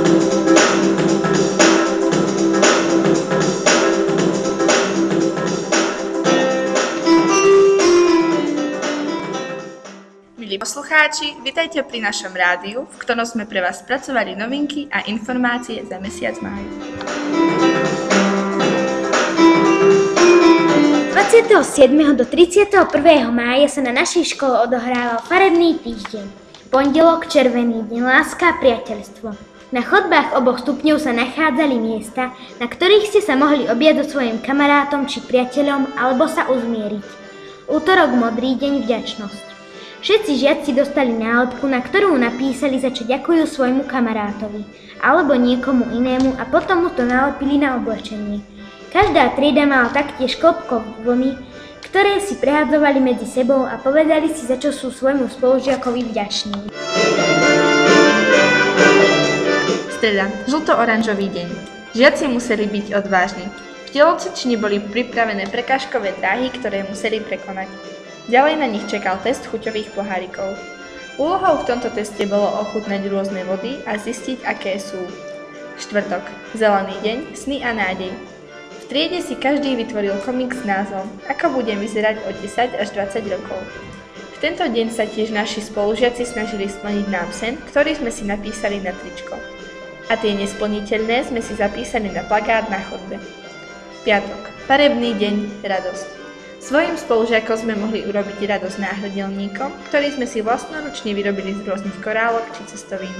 Milí poslucháči, vitajte pri našom rádiu, v ktorom sme pre vás spracovali novinky a informácie za mesiac máj. 27. do 31. mája sa na našej škole odohrával farebný týždeň. Pondelok, červený deň, láska a priateľstvo. Na chodbách oboch stupňov sa nachádzali miesta, na ktorých ste sa mohli objať so svojím kamarátom či priateľom alebo sa uzmieriť. Útorok, modrý deň, vďačnosť. Všetci žiaci dostali nálepku, na ktorú napísali, za čo ďakujú svojmu kamarátovi alebo niekomu inému a potom mu to nalepili na oblečenie. Každá trieda mala taktiež klopkov vlny, ktoré si prehadzovali medzi sebou a povedali si, za čo sú svojmu spolužiakovi vďační. Streda, žlto-oranžový deň. Žiaci museli byť odvážni. V telocvični boli pripravené prekážkové dráhy, ktoré museli prekonať. Ďalej na nich čakal test chuťových pohárikov. Úlohou v tomto teste bolo ochutnať rôzne vody a zistiť, aké sú. Štvrtok, zelený deň, sny a nádej. V triede si každý vytvoril komik s názvom Ako budem vyzerať o 10 až 20 rokov. V tento deň sa tiež naši spolužiaci snažili splniť nám sen, ktorý sme si napísali na tričko. A tie nesplniteľné sme si zapísali na plagát na chodbe. Piatok, farebný deň, radosť. Svojim spolužiakom sme mohli urobiť radosť náhrdelníkom, ktorý sme si vlastnoručne vyrobili z rôznych korálok či cestovín.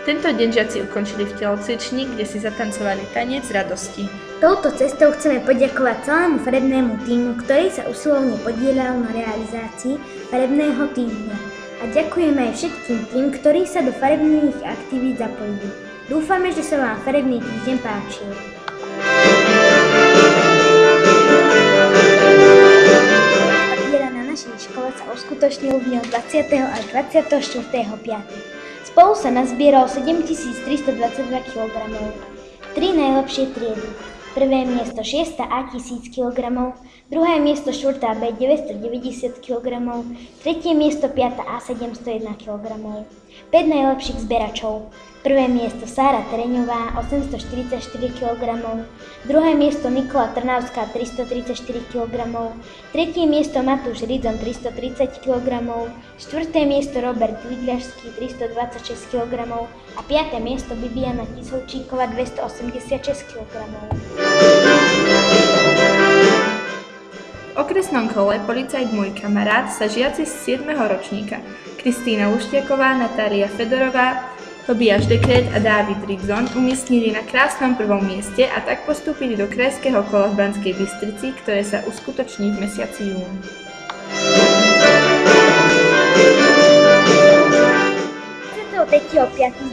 Tento deň žiaci ukončili v telocvični, kde si zatancovali tanec radosti. Touto cestou chceme poďakovať celému farebnému tímu, ktorý sa usilovne podieľal na realizácii farebného týždňa. A ďakujeme aj všetkým tým, ktorí sa do farebných aktivít zapojili. Dúfame, že sa vám farebný týždeň páčil. V našej škole sa uskutočnil v dňoch 20. až 24.5. Spolu sa nazbieralo 7322 kg. 3 najlepšie triedy. Prvé miesto 6. A 1000 kg, druhé miesto 4. B 990 kg, tretie miesto 5. A 701 kg. 5 najlepších zberačov. Prvé miesto Sára Tereňová 844 kg, druhé miesto Nikola Trnavská 334 kg, tretie miesto Matúš Ridzon 330 kg, štvrté miesto Robert Vigľašský 326 kg a piaté miesto Bibiana Tisovčíková 286 kg. V okresnom kole Policajt môj kamarát sa žiaci z 7. ročníka Kristýna Luštiaková, Natália Fedorová, Tobiáš Dekret a Dávid Ridzon umiestnili na krásnom prvom mieste a tak postúpili do krajského kola v Banskej Bystrici, ktoré sa uskutoční v mesiaci jún.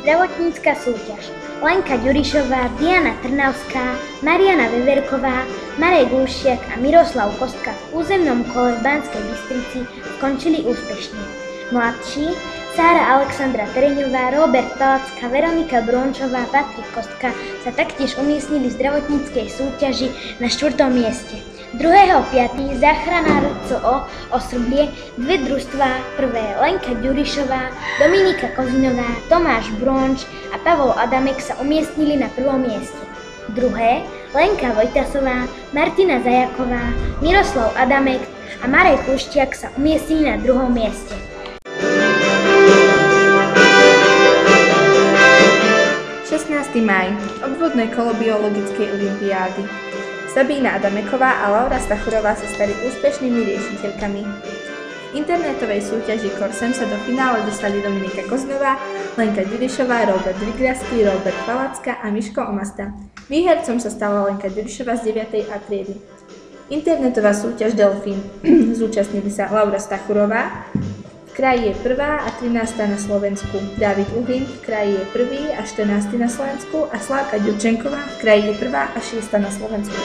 Zdravotnícka súťaž. Lenka Ďurišová, Diana Trnavská, Mariana Veverková, Marek Lušiak a Miroslav Kostka v územnom kole v Banskej Bystrici skončili úspešne. Mladší Sára Alexandra Tereňová, Robert Palacka, Veronika Brončová, Patrik Kostka sa taktiež umiestnili v zdravotníckej súťaži na 4. mieste. 2.5. záchranár CO Osrblie, dve družstvá, prvé Lenka Ďurišová, Dominika Kozinová, Tomáš Bronč a Pavol Adamek sa umiestnili na 1. mieste. Druhé Lenka Vojtasová, Martina Zajaková, Miroslav Adamek a Marek Lušťák sa umiestnili na 2. mieste. Maj, obvodné kolo biologickej olympiády. Sabína Adameková a Laura Stachurová sa stali úspešnými riešiteľkami. V internetovej súťaži Korsem sa do finále dostali Dominika Koznová, Lenka Ďurišová, Robert Vigľašský, Robert Palacka a Miško Omasta. Výhercom sa stala Lenka Ďurišová z 9. A triedy. Internetová súťaž Delfín. Zúčastnili sa Laura Stachurová, v kraji je 1. a 13. na Slovensku, Dávid Uhlín v kraji je 1. a 14. na Slovensku a Slávka Ďurčenková v kraji je 1. a 6. na Slovensku.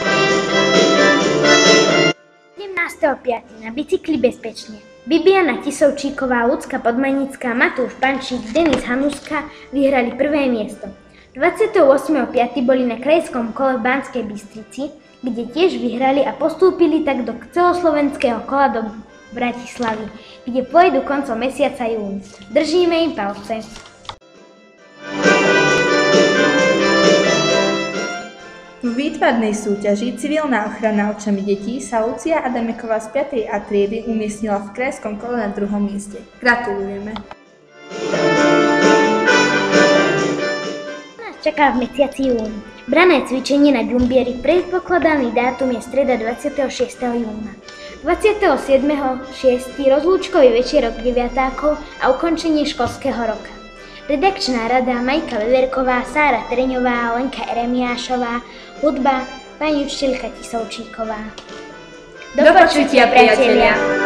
17.5. na bicykli bezpečne. Bibiana Tisovčíková, Ľudská Podmanická, Matúš Pančík, Denis Hanuska vyhrali 1. miesto. 28.5. boli na krajskom kole v Banskej Bystrici, kde tiež vyhrali a postúpili tak do celoslovenského kola do Bratislavy, kde pôjdu koncom mesiaca jún. Držíme im palce. výtvarnej súťaži Civilná ochrana očami detí sa Lucia Adameková z 5. A triedy umiestnila v krajskom kole na 2. mieste. Gratulujeme! Nás čaká v mesiaci júni. Brané cvičenie na Ďumbieri, predpokladaný dátum je streda 26. júna. 27.6. rozlúčkový večierok deviatákov a ukončenie školského roka. Redakčná rada Majka Veverková, Sára Treňová, Lenka Eremiášová, hudba pani učiteľka Tisovčíková. Do počutia, priatelia!